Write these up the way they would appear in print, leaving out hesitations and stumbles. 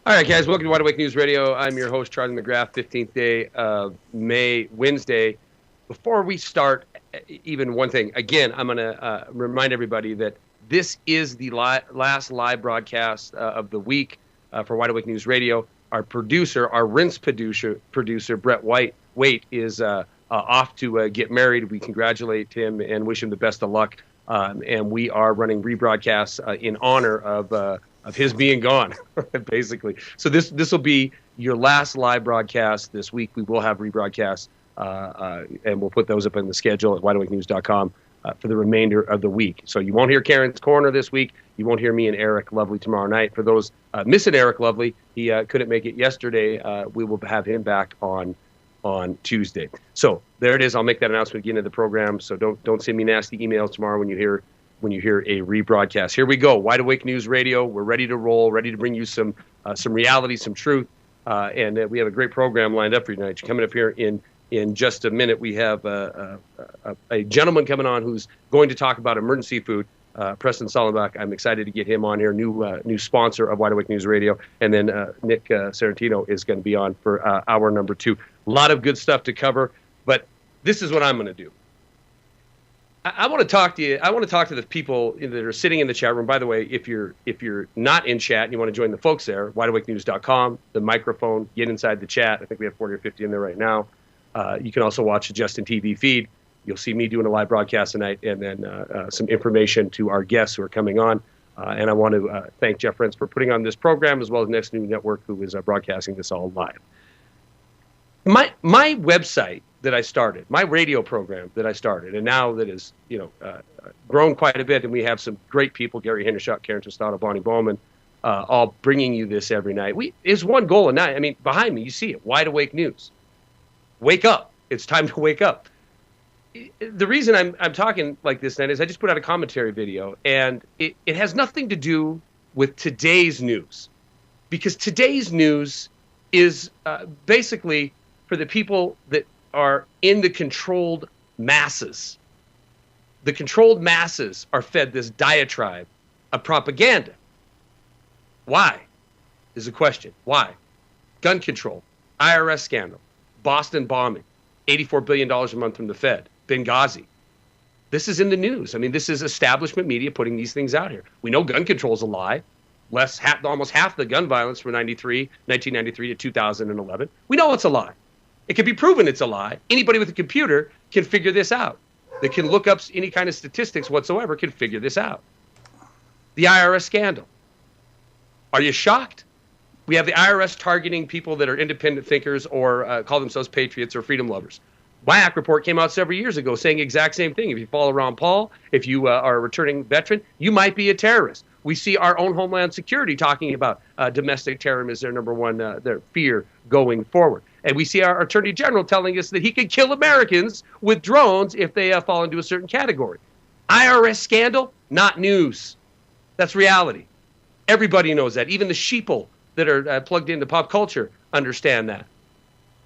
All right, guys, welcome to Wide Awake News Radio. I'm your host, Charlie McGrath, 15th day of May, Wednesday. Before we start, even one thing, again, I'm going to remind everybody that this is the last live broadcast of the week for Wide Awake News Radio. Our producer, our rinse producer Brett Waite, is off to get married. We congratulate him and wish him the best of luck. And we are running rebroadcasts in honor of his being gone, basically. So this will be your last live broadcast this week. We will have rebroadcasts, and we'll put those up in the schedule at wideawakenews.com for the remainder of the week. So you won't hear Karen's Corner this week. You won't hear me and Eric Lovely tomorrow night. For those missing Eric Lovely, he couldn't make it yesterday. We will have him back on Tuesday. So there it is. I'll make that announcement at the end of the program. So don't send me nasty emails tomorrow when you hear a rebroadcast. Here we go. Wide Awake News Radio. We're ready to roll, ready to bring you some reality, some truth. And we have a great program lined up for you tonight. Coming up here in just a minute, we have a gentleman coming on who's going to talk about emergency food, Preston Sallenback. I'm excited to get him on here, new sponsor of Wide Awake News Radio. And then Nick Sarantino is going to be on for hour number 2. A lot of good stuff to cover, but this is what I'm going to do. I want to talk to you. I want to talk to the people that are sitting in the chat room. By the way, if you're not in chat and you want to join the folks there, wideawakenews.com, the microphone, get inside the chat. I think we have 40 or 50 in there right now. You can also watch the Justin TV feed. You'll see me doing a live broadcast tonight, and then some information to our guests who are coming on. And I want to thank Jeff Rentz for putting on this program, as well as Next New Network, who is broadcasting this all live. My website that I started, my radio program that I started, and now that is grown quite a bit, and we have some great people, Gary Hendershot, Karen Tostado, Bonnie Bowman, all bringing you this every night. Is one goal a night. I mean, behind me, you see it, Wide Awake News. Wake up. It's time to wake up. The reason I'm talking like this tonight is I just put out a commentary video, and it has nothing to do with today's news, because today's news is basically for the people that are in the controlled masses. The controlled masses are fed this diatribe of propaganda. Why is the question. Why? Gun control, IRS scandal, Boston bombing, $84 billion a month from the Fed, Benghazi. This is in the news. I mean, this is establishment media putting these things out here. We know gun control is a lie. Almost half the gun violence from 1993 to 2011. We know it's a lie. It can be proven it's a lie. Anybody with a computer can figure this out. They can look up any kind of statistics whatsoever, can figure this out. The IRS scandal. Are you shocked? We have the IRS targeting people that are independent thinkers or call themselves patriots or freedom lovers. WAC report came out several years ago saying the exact same thing. If you follow Ron Paul, if you are a returning veteran, you might be a terrorist. We see our own Homeland Security talking about domestic terrorism as their number one their fear going forward. And we see our Attorney General telling us that he could kill Americans with drones if they fall into a certain category. IRS scandal, not news. That's reality. Everybody knows that. Even the sheeple that are plugged into pop culture understand that.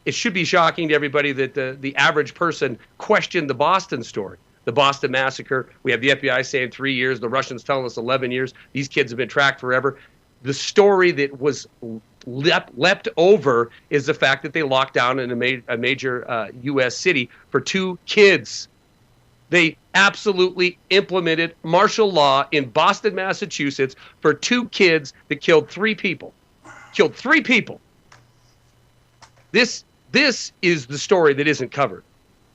It should be shocking to everybody that the average person questioned the Boston story. The Boston massacre. We have the FBI saying 3 years. The Russians telling us 11 years. These kids have been tracked forever. The story that was leapt over is the fact that they locked down in a major U.S. city for 2 kids. They absolutely implemented martial law in Boston, Massachusetts for 2 kids that killed 3 people. Killed 3 people. This is the story that isn't covered.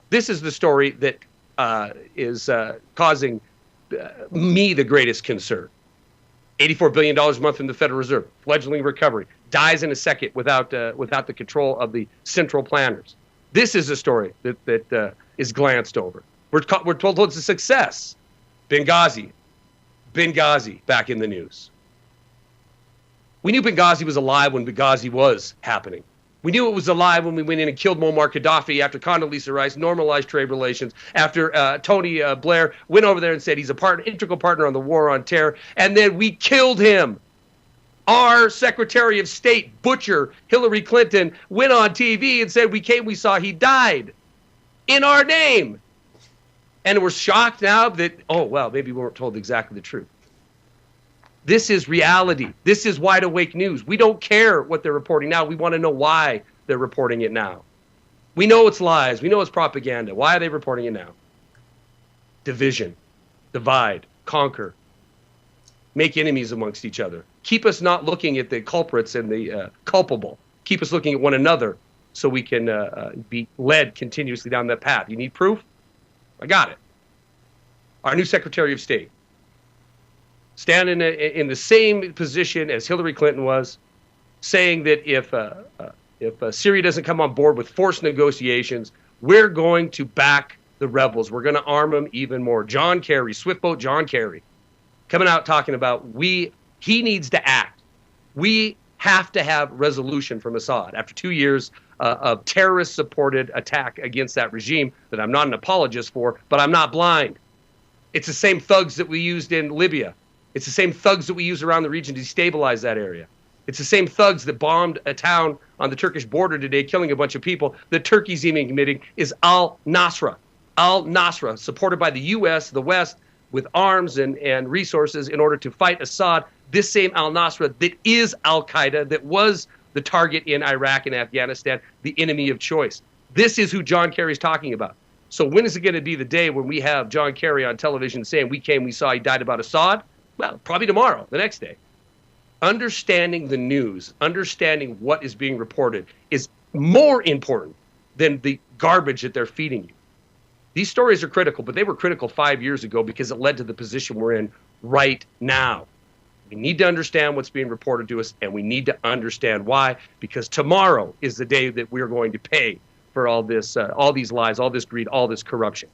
This is the story that is causing me the greatest concern. $84 billion a month from the Federal Reserve, fledgling recovery, dies in a second without the control of the central planners. This is a story that is glanced over. We're told it's a success. Benghazi back in the news. We knew Benghazi was alive when Benghazi was happening. We knew it was alive when we went in and killed Muammar Gaddafi after Condoleezza Rice normalized trade relations, after Tony Blair went over there and said he's integral partner on the war on terror, and then we killed him. Our Secretary of State, butcher Hillary Clinton, went on TV and said we saw he died in our name. And we're shocked now that, maybe we weren't told exactly the truth. This is reality. This is wide awake news. We don't care what they're reporting now. We want to know why they're reporting it now. We know it's lies. We know it's propaganda. Why are they reporting it now? Division, divide, conquer, make enemies amongst each other. Keep us not looking at the culprits and the culpable. Keep us looking at one another so we can be led continuously down that path. You need proof? I got it. Our new Secretary of State, standing in the same position as Hillary Clinton was, saying that if Syria doesn't come on board with forced negotiations, we're going to back the rebels. We're going to arm them even more. John Kerry, Swiftboat John Kerry, coming out talking about he needs to act. We have to have resolution from Assad after 2 years of terrorist-supported attack against that regime that I'm not an apologist for, but I'm not blind. It's the same thugs that we used in Libya. It's the same thugs that we use around the region to destabilize that area. It's the same thugs that bombed a town on the Turkish border today, killing a bunch of people. The Turkey's even committing is al-Nusra. Al-Nusra, supported by the U.S., the West, with arms and resources in order to fight Assad. This same al-Nusra that is al-Qaeda, that was the target in Iraq and Afghanistan, the enemy of choice. This is who John Kerry's talking about. So when is it going to be the day when we have John Kerry on television saying we came, we saw, he died about Assad? Well, probably tomorrow, the next day. Understanding the news, understanding what is being reported is more important than the garbage that they're feeding you. These stories are critical, but they were critical 5 years ago because it led to the position we're in right now. We need to understand what's being reported to us, and we need to understand why, because tomorrow is the day that we're going to pay for all this, all these lies, all this greed, all this corruption.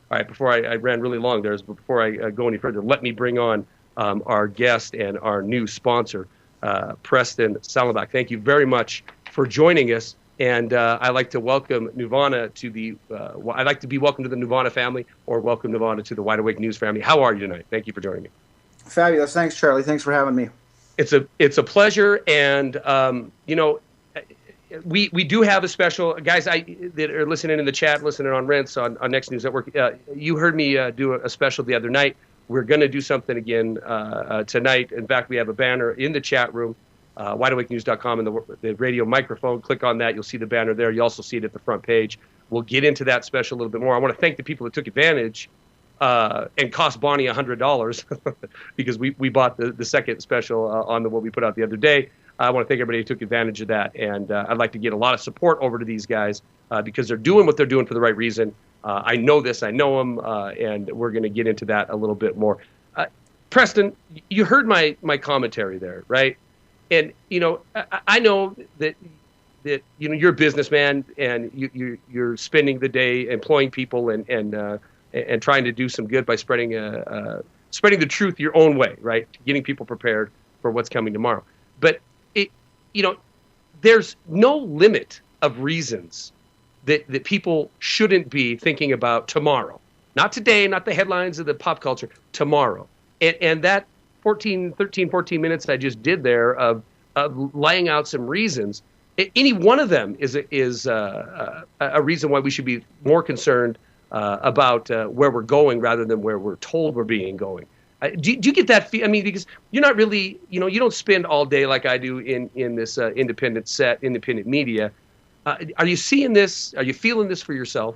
All right, before I ran really long there, but before I go any further, let me bring on our guest and our new sponsor, Preston Sallenback. Thank you very much for joining us. And I'd like to welcome Nuvona to the, I'd like to be welcome to the Nuvona family, or welcome Nuvona to the Wide Awake News family. How are you tonight? Thank you for joining me. Fabulous. Thanks, Charlie. Thanks for having me. It's a pleasure. And, you know, we do have a special, guys that are listening in the chat, listening on Rents on Next News Network. You heard me do a special the other night. We're going to do something again tonight. In fact, we have a banner in the chat room, wideawakenews.com, and the radio microphone. Click on that. You'll see the banner there. You also see it at the front page. We'll get into that special a little bit more. I want to thank the people that took advantage and cost Bonnie $100 because we bought the second special on what we put out the other day. I want to thank everybody who took advantage of that. And I'd like to get a lot of support over to these guys because they're doing what they're doing for the right reason. I know this, I know them, and we're going to get into that a little bit more. Preston, you heard my commentary there, right? And, you know, I know that you know, you're a businessman and you're spending the day employing people and trying to do some good by spreading the truth your own way, right? Getting people prepared for what's coming tomorrow. But, you know, there's no limit of reasons that people shouldn't be thinking about tomorrow. Not today, not the headlines of the pop culture, tomorrow. And that 14 minutes I just did there of laying out some reasons, any one of them is a reason why we should be more concerned about where we're going rather than where we're told we're going. Do you get that feel? I mean, because you're not really, you know, you don't spend all day like I do in this independent media. Are you seeing this? Are you feeling this for yourself?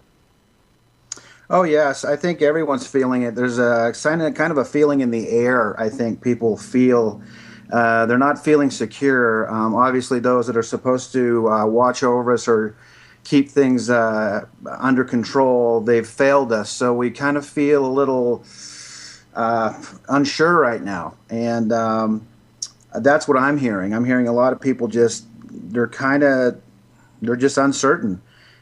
Oh, yes. I think everyone's feeling it. There's a kind of a feeling in the air. I think people feel they're not feeling secure. Obviously, those that are supposed to watch over us or keep things under control, they've failed us. So we kind of feel a little unsure right now. And that's what I'm hearing. I'm hearing a lot of people they're just uncertain,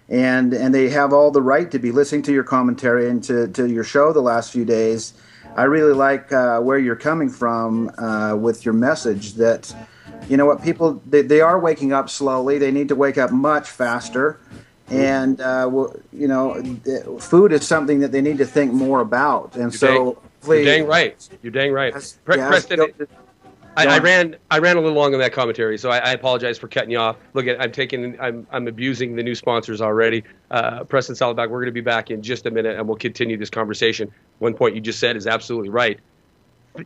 and they have all the right to be listening to your commentary and to your show the last few days. I really like where you're coming from with your message that, you know what, people, they are waking up slowly. They need to wake up much faster. And, you know, food is something that they need to think more about. And you're dang right. You're dang right. Preston, I ran a little long on that commentary, so I apologize for cutting you off. Look, I'm abusing the new sponsors already. Preston Sallenback, we're going to be back in just a minute, and we'll continue this conversation. One point you just said is absolutely right.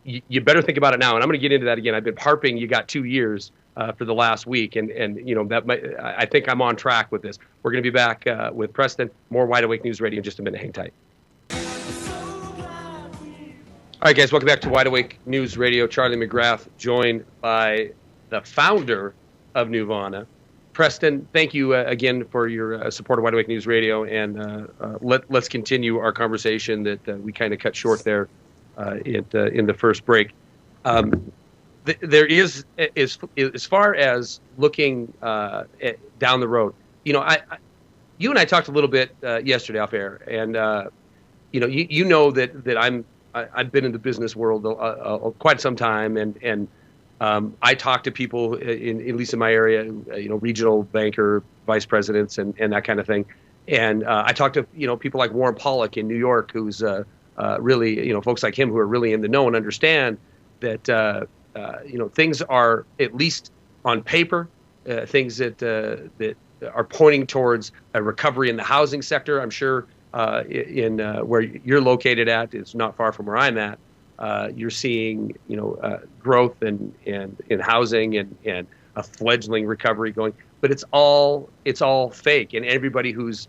you better think about it now. And I'm going to get into that again. I've been harping. You got 2 years for the last week, and that I think I'm on track with this. We're going to be back with Preston. More Wide Awake News Radio in just a minute. Hang tight. All right, guys, welcome back to Wide Awake News Radio. Charlie McGrath, joined by the founder of Nuvona. Preston, thank you again for your support of Wide Awake News Radio, and let's continue our conversation that we kind of cut short there in the first break. There is, as far as looking down the road, you and I talked a little bit yesterday off air, and you know that I've been in the business world quite some time, and I talk to people at least in my area, regional banker, vice presidents, and that kind of thing, and I talk to people like Warren Pollock in New York, who's really folks like him who are really in the know and understand that things are, at least on paper, things that are pointing towards a recovery in the housing sector. I'm sure in where you're located at, it's not far from where I'm at. You're seeing growth in housing and a fledgling recovery going, but it's all fake, and everybody who's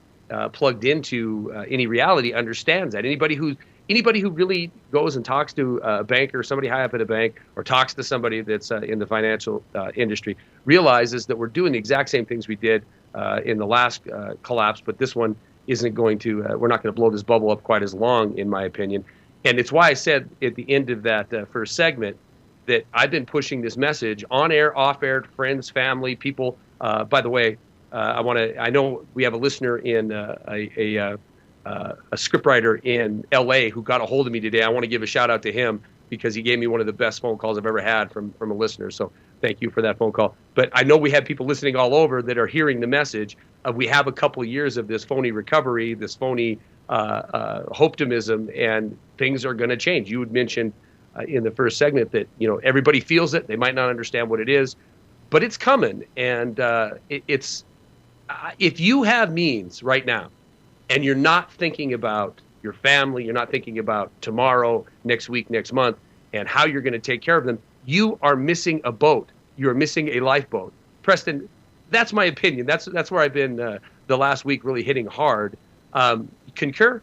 plugged into any reality understands that. Anybody who really goes and talks to a banker, somebody high up at a bank, or talks to somebody that's in the financial industry, realizes that we're doing the exact same things we did in the last collapse, but this one isn't going to, we're not going to blow this bubble up quite as long, in my opinion. And it's why I said at the end of that first segment that I've been pushing this message on air, off air, to friends, family, people. By the way, I know we have a listener in a scriptwriter in LA who got a hold of me today. I want to give a shout out to him because he gave me one of the best phone calls I've ever had from a listener. So thank you for that phone call. But I know we have people listening all over that are hearing the message of we have a couple of years of this phony recovery, this phony optimism, and things are going to change. You had mentioned in the first segment that everybody feels it. They might not understand what it is, but it's coming. And it's if you have means right now, and you're not thinking about your family, you're not thinking about tomorrow, next week, next month, and how you're going to take care of them, you are missing a boat. You're missing a lifeboat. Preston, that's my opinion. That's where I've been the last week, really hitting hard. Concur?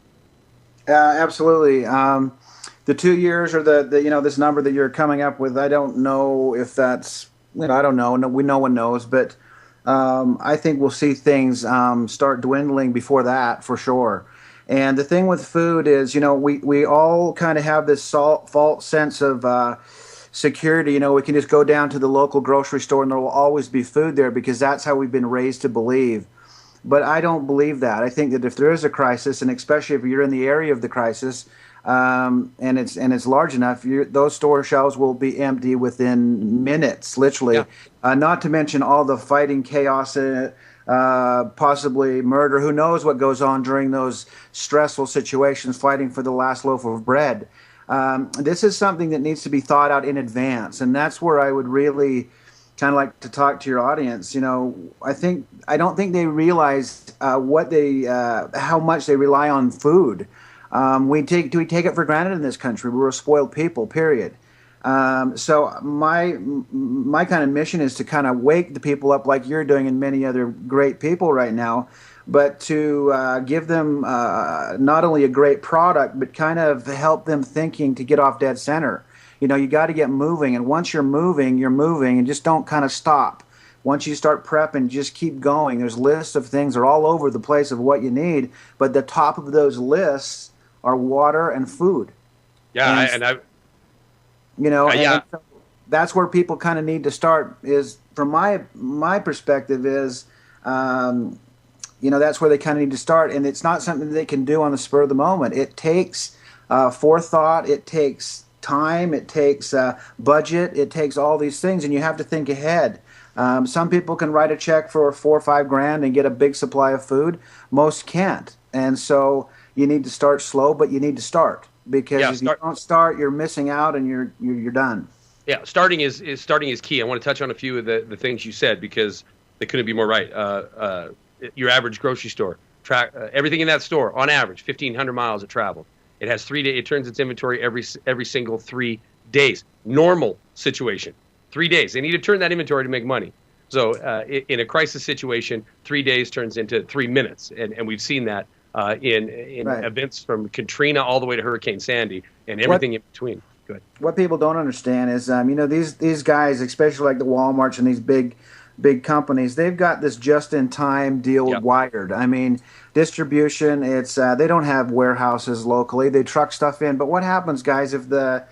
Absolutely. The 2 years, or the this number that you're coming up with, I don't know if that's, I don't know. No one knows, but I think we'll see things start dwindling before that, for sure. And the thing with food is, we all kind of have this false sense of security. We can just go down to the local grocery store and there will always be food there because that's how we've been raised to believe. But I don't believe that. I think that if there is a crisis, and especially if you're in the area of the crisis, and it's large enough, those store shelves will be empty within minutes, literally. Yeah. Not to mention all the fighting, chaos, possibly murder. Who knows what goes on during those stressful situations, fighting for the last loaf of bread. This is something that needs to be thought out in advance, and that's where I would really kind of like to talk to your audience. I don't think they realize how much they rely on food. We take it for granted in this country. We're a spoiled people, period. So my kind of mission is to kind of wake the people up like you're doing and many other great people right now, but to give them not only a great product, but kind of help them thinking to get off dead center. You got to get moving, and once you're moving, and just don't kind of stop. Once you start prepping, just keep going. There's lists of things that are all over the place of what you need, but the top of those lists are water and food. Yeah, and so that's where people kind of need to start. Is from my perspective is, that's where they kind of need to start, and it's not something they can do on the spur of the moment. It takes forethought. It takes time, it takes budget, it takes all these things, and you have to think ahead. Some people can write a check for $4 or $5 grand and get a big supply of food. Most can't, and so you need to start slow, but you need to start, because if you don't start, you're missing out, and you're done. Yeah, starting is key. I want to touch on a few of the things you said because they couldn't be more right. Your average grocery store, everything in that store on average 1,500 miles of travel. It has 3 days. It turns its inventory every single 3 days. Normal situation, 3 days. They need to turn that inventory to make money. So in a crisis situation, 3 days turns into 3 minutes, and we've seen that in events from Katrina all the way to Hurricane Sandy and everything in between. Go ahead. What people don't understand is, these guys, especially like the Walmarts and these big companies, they've got this just-in-time deal wired. I mean, distribution, it's they don't have warehouses locally. They truck stuff in. But what happens, guys, if the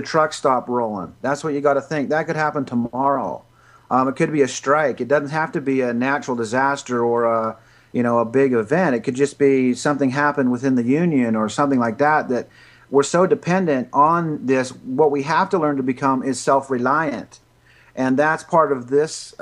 trucks stop rolling? That's what you got to think. That could happen tomorrow. It could be a strike. It doesn't have to be a natural disaster or a big event. It could just be something happened within the union or something like that. That we're so dependent on this. What we have to learn to become is self-reliant, and that's part of this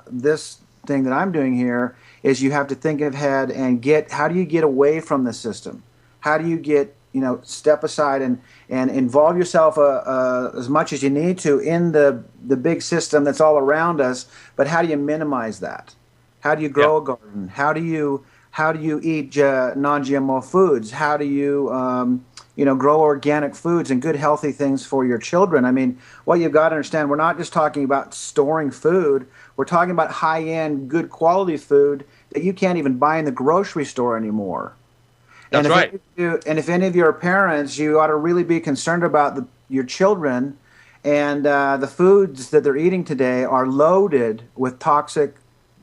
this thing that I'm doing here. Is you have to think ahead and how do you get away from the system? How do you get step aside and involve yourself as much as you need to in the big system that's all around us, but how do you minimize that? How do you grow a garden? How do you eat non-GMO foods? How do you grow organic foods and good healthy things for your children? I mean, what you've got to understand, we're not just talking about storing food. We're talking about high-end, good quality food that you can't even buy in the grocery store anymore. That's right. And if any of your parents, you ought to really be concerned about your children, and the foods that they're eating today are loaded with toxic,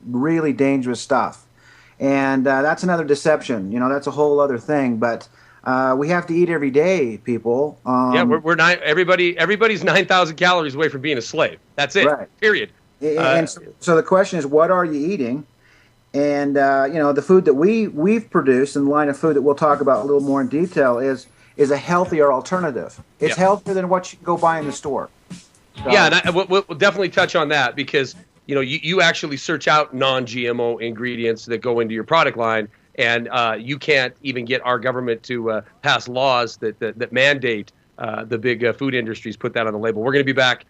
really dangerous stuff. And that's another deception. That's a whole other thing. But we have to eat every day, people. We're not everybody's 9,000 calories away from being a slave. That's it. Right. Period. And so the question is, what are you eating? And the food that we've produced, and the line of food that we'll talk about a little more in detail, is a healthier alternative. It's healthier than what you can go buy in the store. So, and we'll definitely touch on that, because you actually search out non-GMO ingredients that go into your product line, and you can't even get our government to pass laws that mandate the big food industries put that on the label. We're going to be back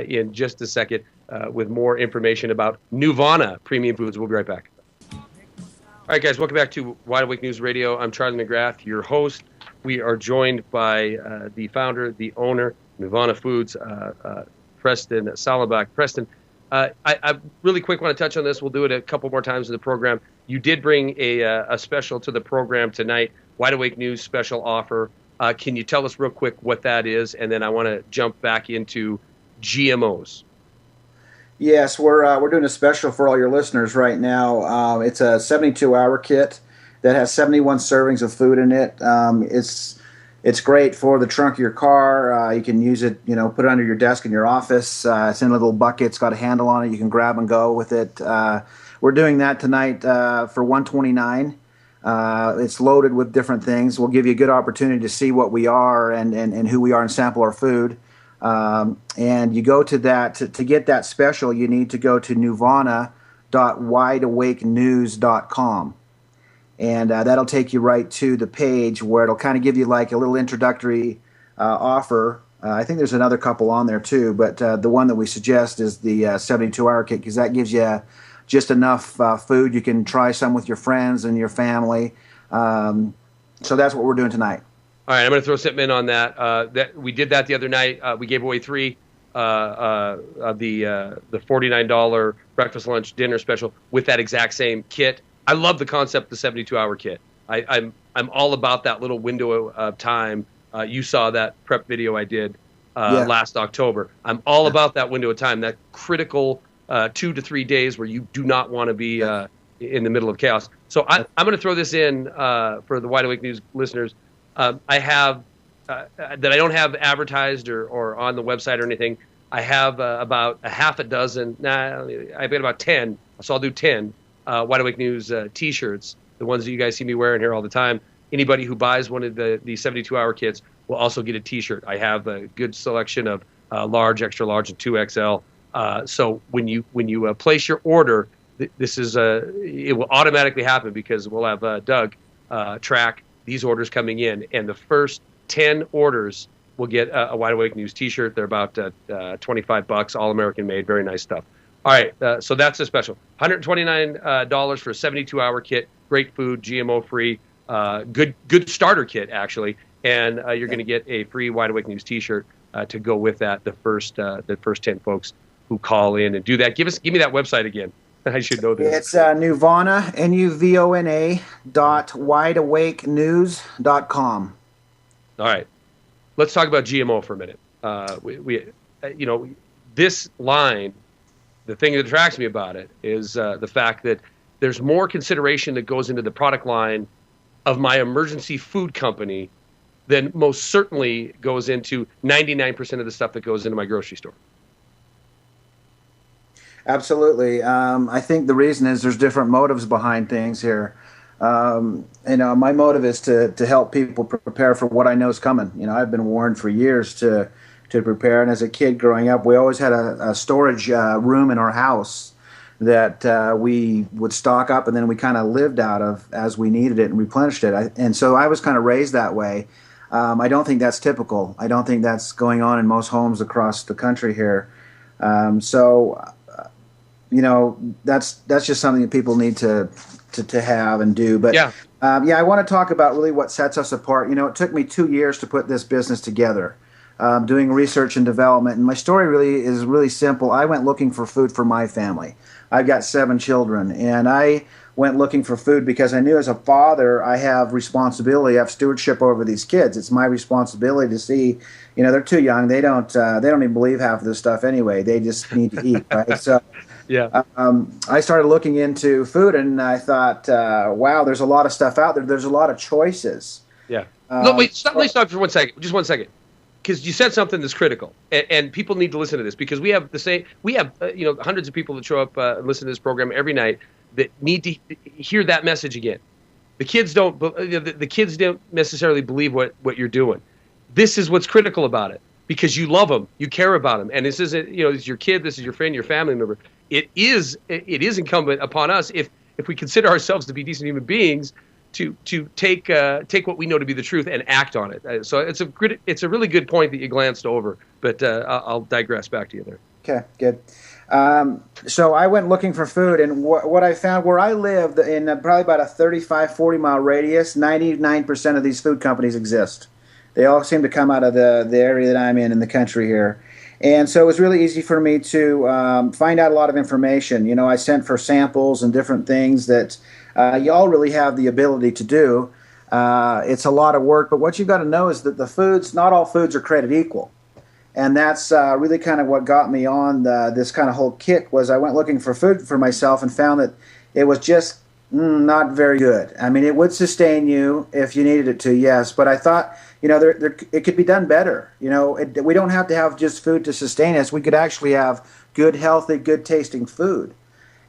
in just a second with more information about Nuvona premium foods. We'll be right back. All right, guys, welcome back to Wide Awake News Radio. I'm Charlie McGrath, your host. We are joined by the founder, the owner, Nuvona Foods, Preston Sallenback. Preston, I really quick want to touch on this. We'll do it a couple more times in the program. You did bring a special to the program tonight, Wide Awake News special offer. Can you tell us real quick what that is? And then I want to jump back into GMOs. Yes, we're doing a special for all your listeners right now. It's a 72-hour kit that has 71 servings of food in it. It's great for the trunk of your car. You can use it, put it under your desk in your office. It's in a little bucket. It's got a handle on it. You can grab and go with it. We're doing that tonight for $129. It's loaded with different things. We'll give you a good opportunity to see what we are and who we are and sample our food. And you go to that, to get that special, you need to go to nuvona.wideawakenews.com. And that'll take you right to the page where it'll kind of give you like a little introductory offer. I think there's another couple on there too, but the one that we suggest is the 72-hour kit, because that gives you just enough food. You can try some with your friends and your family. So that's what we're doing tonight. All right, I'm going to throw something in on that. We did that the other night. We gave away 3 of the $49 breakfast, lunch, dinner special with that exact same kit. I love the concept of the 72-hour kit. I'm all about that little window of time. You saw that prep video I did last October. I'm all about that window of time, that critical 2 to 3 days where you do not want to be in the middle of chaos. So I'm going to throw this in for the Wide Awake News listeners. I have that I don't have advertised or on the website or anything. I have about a half a dozen. I've got about 10. So I'll do 10 Wide Awake News T-shirts, the ones that you guys see me wearing here all the time. Anybody who buys one of the 72-hour kits will also get a T-shirt. I have a good selection of large, extra large, and 2XL. So when you place your order, this is it will automatically happen, because we'll have Doug track these orders coming in, and the first 10 orders will get a Wide Awake News T-shirt. They're about $25, all American made, very nice stuff. All right, so that's a special. $129 for a 72-hour kit, great food, GMO-free, good starter kit, actually, and you're going to get a free Wide Awake News T-shirt. to go with that. The first 10 folks who call in and do that. Give me that website again. I should know this. It's Nuvona, Nuvona .wideawakenews.com. All right. Let's talk about GMO for a minute. This line, the thing that attracts me about it is the fact that there's more consideration that goes into the product line of my emergency food company than most certainly goes into 99% of the stuff that goes into my grocery store. Absolutely. I think the reason is there's different motives behind things here. My motive is to help people prepare for what I know is coming. I've been warned for years to prepare. And as a kid growing up, we always had a storage room in our house that we would stock up, and then we kind of lived out of as we needed it and replenished it. And so I was kind of raised that way. I don't think that's typical. I don't think that's going on in most homes across the country here. That's just something that people need to have and do. But I want to talk about really what sets us apart. It took me 2 years to put this business together, doing research and development. And my story really is really simple. I went looking for food for my family. I've got 7 children, and I went looking for food because I knew as a father I have responsibility, I have stewardship over these kids. It's my responsibility to see, they're too young. They don't even believe half of this stuff anyway. They just need to eat, right? So. Yeah. I started looking into food, and I thought, wow, there's a lot of stuff out there. There's a lot of choices. Yeah. Look, wait, let's stop for 1 second. Just 1 second. Because you said something that's critical, and people need to listen to this, because we have hundreds of people that show up and listen to this program every night that need to hear that message again. The kids don't necessarily believe what you're doing. This is what's critical about it, because you love them, you care about them, and this isn't, it's your kid, this is your friend, your family member. It is incumbent upon us, if we consider ourselves to be decent human beings, to take what we know to be the truth and act on it. So it's a really good point that you glanced over, but I'll digress back to you there. Okay, good. So I went looking for food, and what I found where I lived in probably about a 35, 40-mile radius, 99% of these food companies exist. They all seem to come out of the area that I'm in the country here. And so it was really easy for me to find out a lot of information. I sent for samples and different things that y'all really have the ability to do. It's a lot of work, but what you've got to know is that not all foods are created equal. And that's really kind of what got me on this kind of whole kick. Was I went looking for food for myself and found that it was just not very good. I mean, it would sustain you if you needed it to, yes, but I thought, it could be done better. We don't have to have just food to sustain us. We could actually have good, healthy, good tasting food.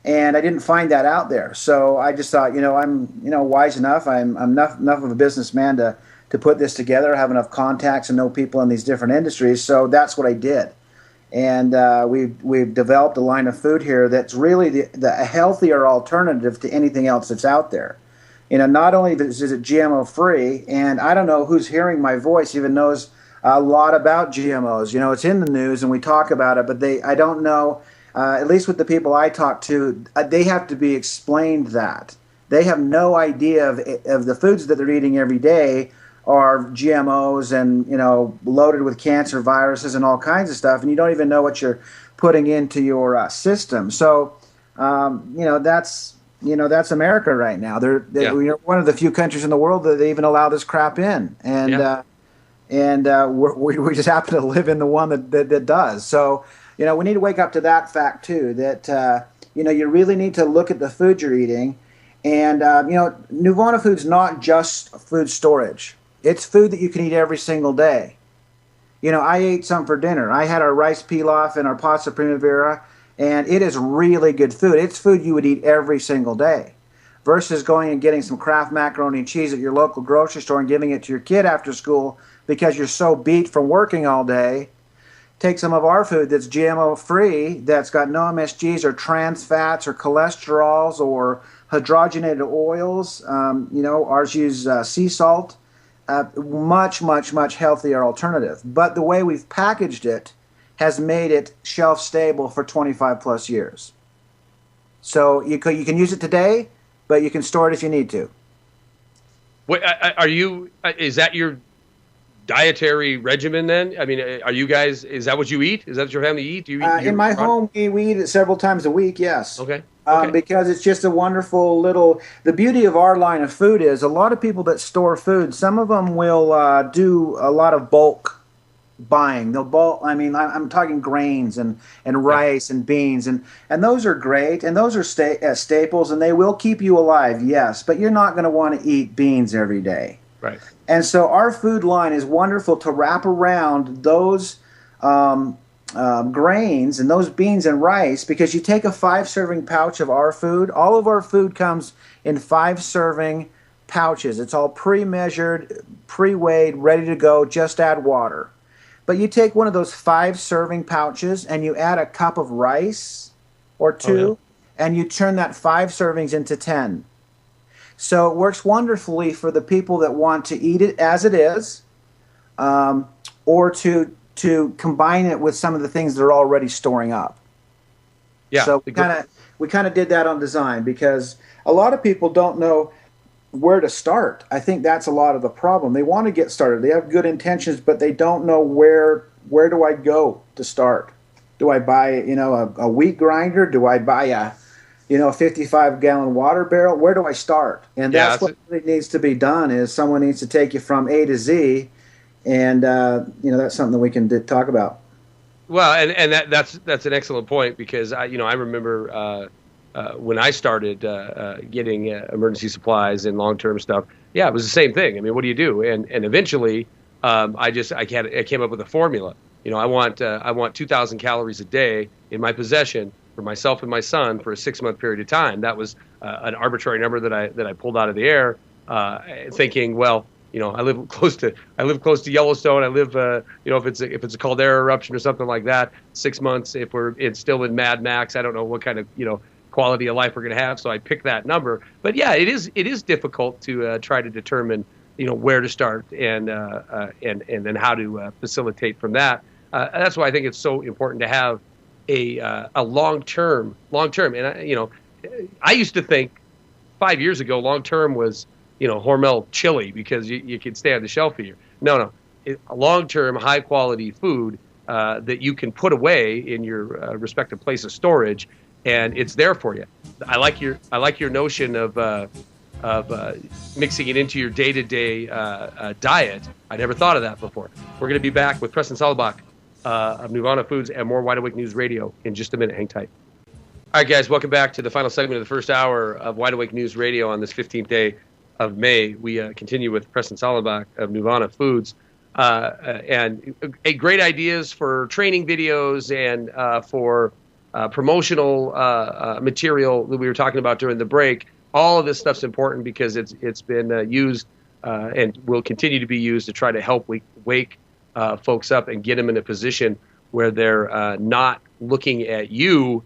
And I didn't find that out there. So I just thought, I'm, wise enough. I'm enough of a businessman to put this together, have enough contacts and know people in these different industries. So that's what I did. And we've developed a line of food here that's really the healthier alternative to anything else that's out there. Not only is it GMO free, and I don't know who's hearing my voice even knows a lot about GMOs. It's in the news and we talk about it, but I don't know, at least with the people I talk to, they have to be explained that. They have no idea of the foods that they're eating every day are GMOs and, loaded with cancer viruses and all kinds of stuff, and you don't even know what you're putting into your system. So, that's America right now. We're one of the few countries in the world that they even allow this crap in, and we just happen to live in the one that does. So, we need to wake up to that fact too. That you really need to look at the food you're eating, and Nuvona Food's not just food storage. It's food that you can eat every single day. I ate some for dinner. I had our rice pilaf and our pasta primavera, and it is really good food. It's food you would eat every single day, versus going and getting some Kraft macaroni and cheese at your local grocery store and giving it to your kid after school because you're so beat from working all day. Take some of our food that's GMO free, that's got no MSGs or trans fats or cholesterols or hydrogenated oils. Ours use sea salt. Much, much, much healthier alternative. But the way we've packaged it has made it shelf stable for 25 plus years. So you can use it today, but you can store it if you need to. Wait, is that your dietary regimen then? I mean, are you guys, is that what you eat? Is that what your family eat? Do you eat? In my home, we eat it several times a week, yes. Okay. Okay. Because it's just a wonderful little. The beauty of our line of food is a lot of people that store food. Some of them will do a lot of bulk buying. They'll bulk. I mean, I'm talking grains and rice and beans and those are great and those are staples and they will keep you alive. Yes, but you're not going to want to eat beans every day. Right. And so our food line is wonderful to wrap around those. Grains and those beans and rice, because you take a 5-serving pouch of our food. All of our food comes in 5-serving pouches. It's all pre-measured, pre-weighed, ready to go. Just add water. But you take one of those 5-serving pouches and you add a cup of rice or two, and you turn that 5 servings into 10. So it works wonderfully for the people that want to eat it as it is, or to combine it with some of the things they're already storing up. Yeah. So we kind of did that on design, because a lot of people don't know where to start. I think that's a lot of the problem. They want to get started. They have good intentions, but they don't know where do I go to start? Do I buy, a wheat grinder? Do I buy a 55-gallon water barrel? Where do I start? And that's what really needs to be done, is someone needs to take you from A to Z. And that's something that we can talk about. Well, and that's an excellent point, because I remember when I started getting emergency supplies and long-term stuff. Yeah, it was the same thing. I mean, what do you do? And eventually, I came up with a formula. I want 2,000 calories a day in my possession for myself and my son for a 6-month period of time. That was an arbitrary number that I pulled out of the air, thinking, well, I live close to Yellowstone. I live, if it's a caldera eruption or something like that, 6 months. If it's still in Mad Max, I don't know what kind of quality of life we're going to have. So I picked that number. But yeah, it is difficult to try to determine where to start and then how to facilitate from that. That's why I think it's so important to have a long term. And I used to think 5 years ago long term was Hormel chili, because you could stay on the shelf here. No. Long-term, high-quality food that you can put away in your respective place of storage, and it's there for you. I like your notion of mixing it into your day-to-day diet. I never thought of that before. We're going to be back with Preston Sallenback of Nuvona Foods and more Wide Awake News Radio in just a minute. Hang tight. All right, guys, welcome back to the final segment of the first hour of Wide Awake News Radio on this 15th day of May. We continue with Preston Sallenback of Nuvona Foods, and great ideas for training videos and for promotional material that we were talking about during the break. All of this stuff's important because it's been used and will continue to be used to try to help wake folks up and get them in a position where they're not looking at you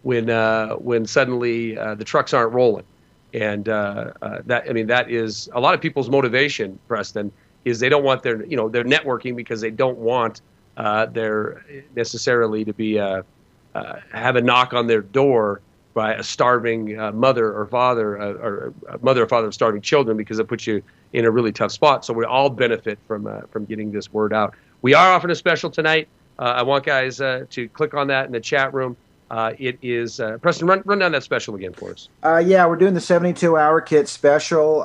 when suddenly the trucks aren't rolling. And that is a lot of people's motivation, Preston, is they don't want their networking because they don't want their necessarily to be have a knock on their door by a starving mother or father, or a mother or father of starving children, because it puts you in a really tough spot. So we all benefit from getting this word out. We are offering a special tonight. I want guys to click on that in the chat room. It is Preston. Run down that special again for us. Yeah, we're doing the 72-hour kit special.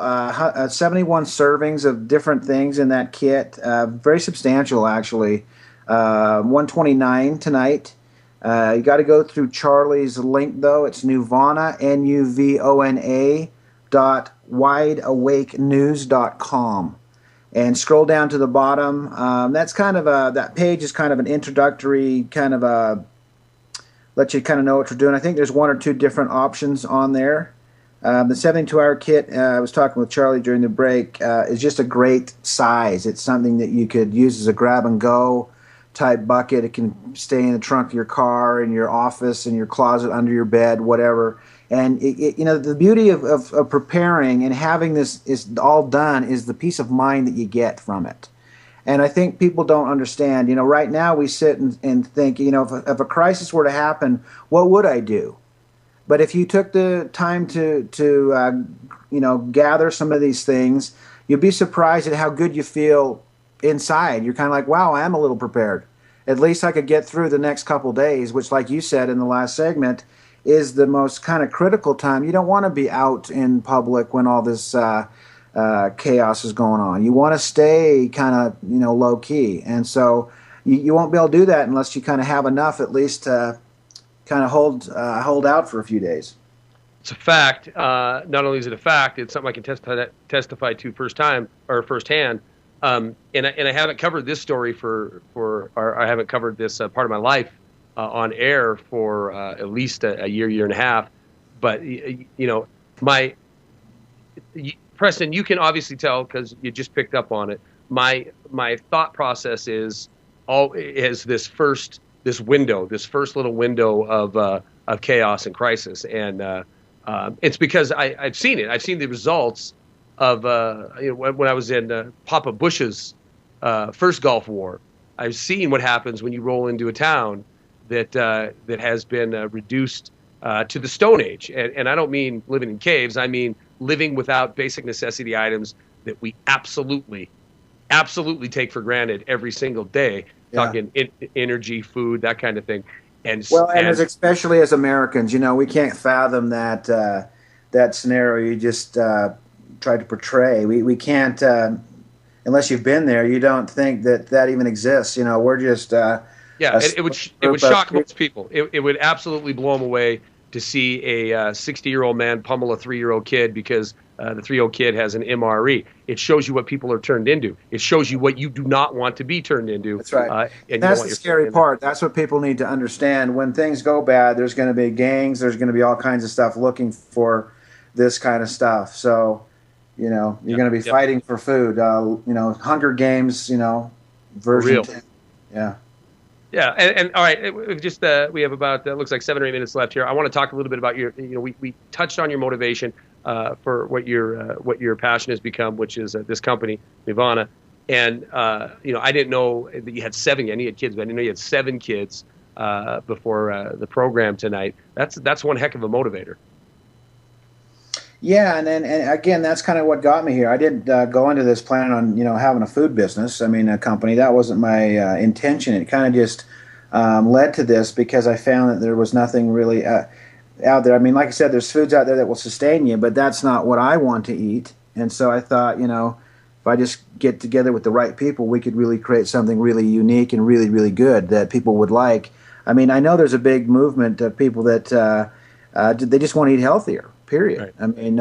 71 servings of different things in that kit. Very substantial, actually. $129 tonight. You got to go through Charlie's link, though. It's Nuvona, Nuvona .wideawakenews.com. And scroll down to the bottom. That's kind of that page is kind of an introductory kind of a. Let you kind of know what you're doing. I think there's 1 or 2 different options on there. The 72-hour kit, I was talking with Charlie during the break, is just a great size. It's something that you could use as a grab-and-go type bucket. It can stay in the trunk of your car, in your office, in your closet, under your bed, whatever. And, the beauty of preparing and having this is all done is the peace of mind that you get from it. And I think people don't understand. Right now we sit and think, if a crisis were to happen, what would I do? But if you took the time to gather some of these things, you'd be surprised at how good you feel inside. You're kind of like, wow, I am a little prepared. At least I could get through the next couple days, which, like you said in the last segment, is the most kind of critical time. You don't want to be out in public when all this chaos is going on. You want to stay kind of, low key. And so you won't be able to do that unless you kind of have enough at least to kind of hold out for a few days. It's a fact. Not only is it a fact, it's something I can testify to firsthand. And I haven't covered this story or I haven't covered this part of my life on air for at least a year and a half. But Preston, you can obviously tell because you just picked up on it. My thought process is this first little window of chaos and crisis, and it's because I've seen it. I've seen the results of when I was in Papa Bush's first Gulf War. I've seen what happens when you roll into a town that has been reduced to the Stone Age, and I don't mean living in caves. I mean living without basic necessity items that we absolutely take for granted every single day. Yeah. Talking energy, food, that kind of thing. And especially as Americans, we can't fathom that scenario you just tried to portray. We can't, unless you've been there, you don't think that even exists. We're just it would shock most people. It would absolutely blow them away to see a 60-year-old man pummel a 3-year-old kid because the 3-year-old kid has an MRE. It shows you what people are turned into. It shows you what you do not want to be turned into. That's right. And that's the scary part. That's what people need to understand. When things go bad, there's going to be gangs. There's going to be all kinds of stuff looking for this kind of stuff. So, you're going to be fighting for food. Hunger Games, version 10. Yeah. Yeah, and all right, we have about looks like 7 or 8 minutes left here. I want to talk a little bit about your, we touched on your motivation for what your passion has become, which is this company, Nuvona, and I didn't know that you had 7. I knew you had kids, but I didn't know you had 7 kids before the program tonight. That's one heck of a motivator. Yeah, and again, that's kind of what got me here. I didn't go into this planning on having a food business. I mean, a company. That wasn't my intention. It kind of just led to this because I found that there was nothing really out there. I mean, like I said, there's foods out there that will sustain you, but that's not what I want to eat. And so I thought, if I just get together with the right people, we could really create something really unique and really, really good that people would like. I mean, I know there's a big movement of people that they just want to eat healthier. Period. Right. I mean,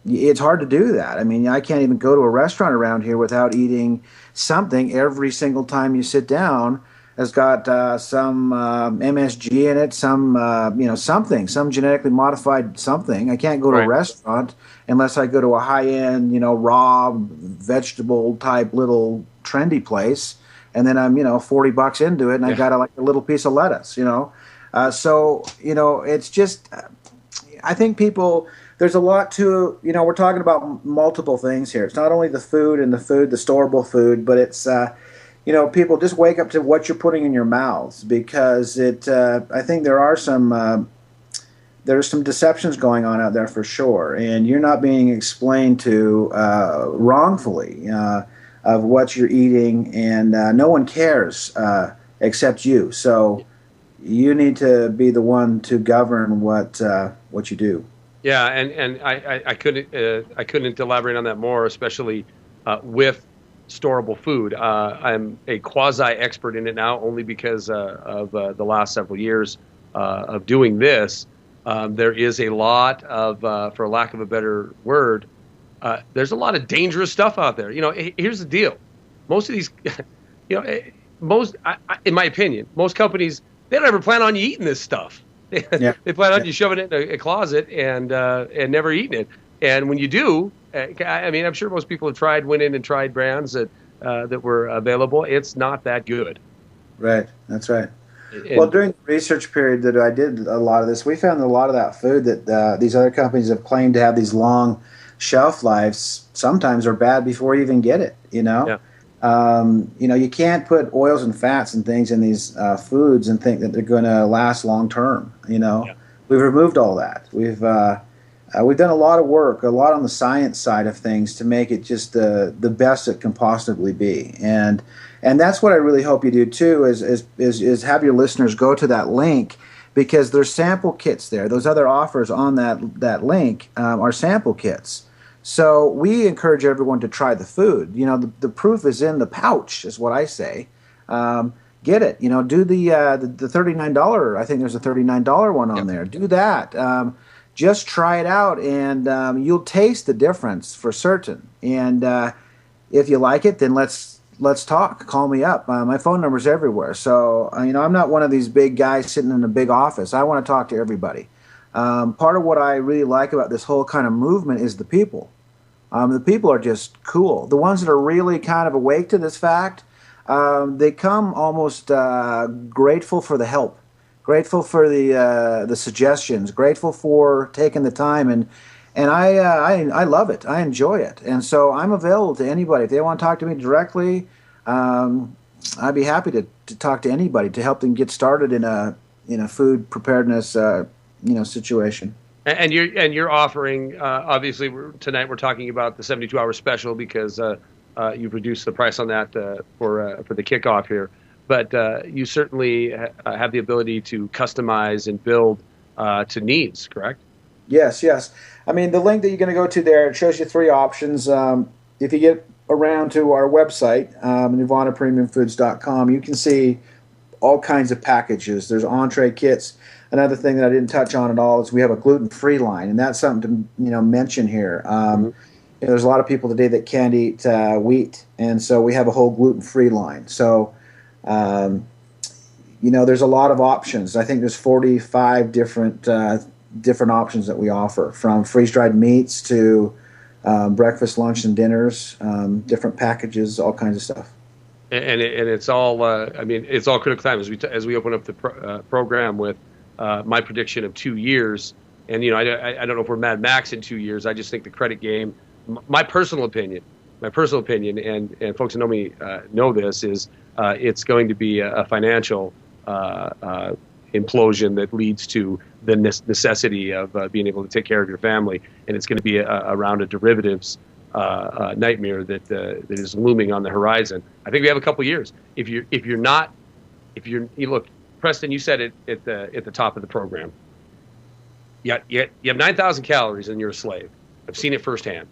it's hard to do that. I mean, I can't even go to a restaurant around here without eating something every single time you sit down. Has got some MSG in it, some genetically modified something. I can't go to a restaurant unless I go to a high-end, raw vegetable type little trendy place, and then I'm, $40 into it, and I got a little piece of lettuce, So it's just. I think there's a lot to, we're talking about multiple things here. It's not only the food, the storable food, but it's, people just wake up to what you're putting in your mouths because I think there's some deceptions going on out there for sure. And you're not being explained to wrongfully of what you're eating, and no one cares except you. So you need to be the one to govern what you do. Yeah, and I couldn't elaborate on that more, especially with storable food. I'm a quasi-expert in it now, only because of the last several years of doing this. There is a lot of, for lack of a better word, there's a lot of dangerous stuff out there. Here's the deal: most of these, in my opinion, most companies, they don't ever plan on you eating this stuff. They plan on you shoving it in a closet and never eating it. And when you do, I mean, I'm sure most people have went in and tried brands that were available. It's not that good. Right. That's right. Well, during the research period that I did a lot of this, we found a lot of that food that these other companies have claimed to have these long shelf lives sometimes are bad before you even get it, Yeah. You can't put oils and fats and things in these foods and think that they're going to last long term. We've removed all that. We've we've done a lot of work, a lot on the science side of things to make it just the best it can possibly be. And that's what I really hope you do too, is have your listeners go to that link, because there's sample kits there. Those other offers on that link are sample kits. So we encourage everyone to try the food. You know, the proof is in the pouch, is what I say. Get it. You know, do the $39. I think there's a $39 one on there. Do that. Just try it out, and you'll taste the difference for certain. And if you like it, then let's talk. Call me up. My phone number's everywhere. So you know, I'm not one of these big guys sitting in a big office. I want to talk to everybody. Part of what I really like about this whole kind of movement is the people. The people are just cool. The ones that are really kind of awake to this fact, they come almost grateful for the help. Grateful for the suggestions, grateful for taking the time, and I love it. I enjoy it, and so I'm available to anybody. If they want to talk to me directly, I'd be happy to talk to anybody to help them get started in a food preparedness situation. And you're offering obviously tonight we're talking about the 72-hour special because you've reduced the price on that for the kickoff here. But you certainly have the ability to customize and build to needs, correct? Yes. I mean, the link that you're going to go to there, it shows you 3 options. If you get around to our website, NuvonaPremiumFoods.com, you can see all kinds of packages. There's entree kits. Another thing that I didn't touch on at all is we have a gluten-free line, and that's something to mention here. There's a lot of people today that can't eat wheat, and so we have a whole gluten-free line. So there's a lot of options. I think there's 45 different options that we offer, from freeze-dried meats to breakfast, lunch, and dinners, different packages, all kinds of stuff. And it's all it's all critical time as we open up the program with my prediction of 2 years. And I don't know if we're Mad Max in 2 years. I just think the credit game, my personal opinion, and folks who know me know this, is it's going to be a financial implosion that leads to the necessity of being able to take care of your family, and it's going to be around a derivatives nightmare that is looming on the horizon. I think we have a couple years. If you look, Preston, you said it at the top of the program. You have 9,000 calories and you're a slave. I've seen it firsthand.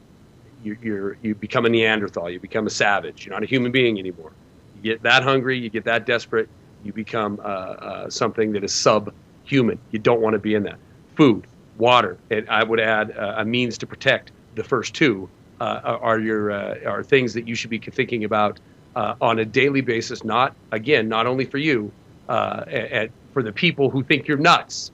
You become a Neanderthal. You become a savage. You're not a human being anymore. You get that hungry. You get that desperate. You become something that is subhuman. You don't want to be in that. Food, water, and I would add a means to protect the first two are things that you should be thinking about on a daily basis. Not only for you, for the people who think you're nuts.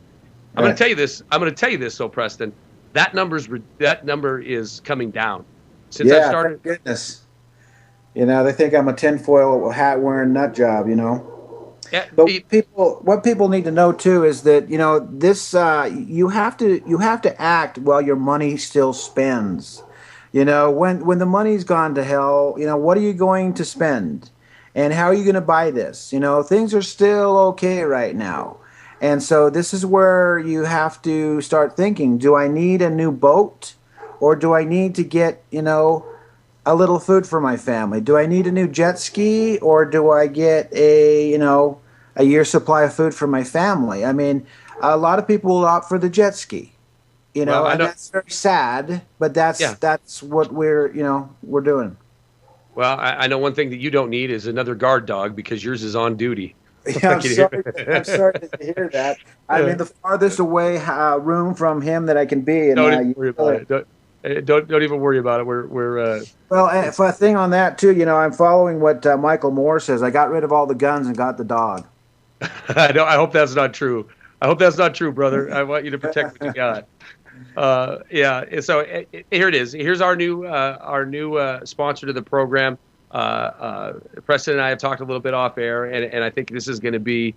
I'm going to tell you this. So Preston, that number is coming down since I started. Thank goodness. They think I'm a tinfoil hat wearing nut job. Yeah, but what people need to know too is that this you have to act while your money still spends. When the money's gone to hell, what are you going to spend, and how are you going to buy this? Things are still okay right now, and so this is where you have to start thinking: do I need a new boat, or do I need to get a little food for my family? Do I need a new jet ski, or do I get a year's supply of food for my family? I mean, a lot of people will opt for the jet ski, and that's very sad, but that's what we're doing. Well, I know one thing that you don't need is another guard dog, because yours is on duty. Yeah, I'm sorry to hear that. I mean, the farthest away room from him that I can be. And don't even worry about it. Don't even worry about it. We're well. For a thing on that too, I'm following what Michael Moore says. I got rid of all the guns and got the dog. I hope that's not true. I hope that's not true, brother. I want you to protect what you got. So here it is. Here's our new sponsor to the program. Preston and I have talked a little bit off air, and I think this is going to be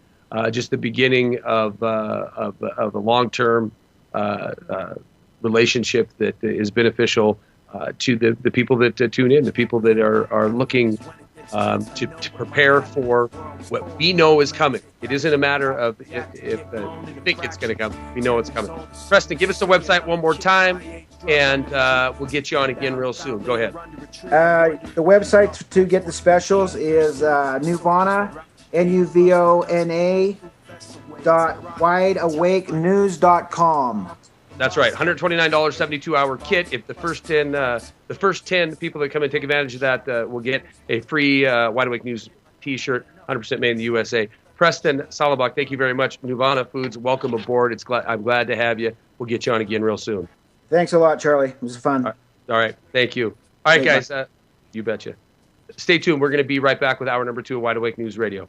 just the beginning of a long-term relationship that is beneficial to the people that tune in, the people that are looking to prepare for what we know is coming. It isn't a matter of if we think it's going to come. We know it's coming. Preston, give us the website one more time, and we'll get you on again real soon. Go ahead. The website to get the specials is Nuvona, Nuvona .wideawakenews.com. That's right. $129 72-hour kit. If the first 10 people that come and take advantage of that will get a free Wide Awake News T-shirt, 100% made in the USA. Preston Sallenback, thank you very much. Nuvona Foods, welcome aboard. I'm glad to have you. We'll get you on again real soon. Thanks a lot, Charlie. It was fun. All right. Thank you. All right, guys. You betcha. Stay tuned. We're going to be right back with hour number 2 of Wide Awake News Radio.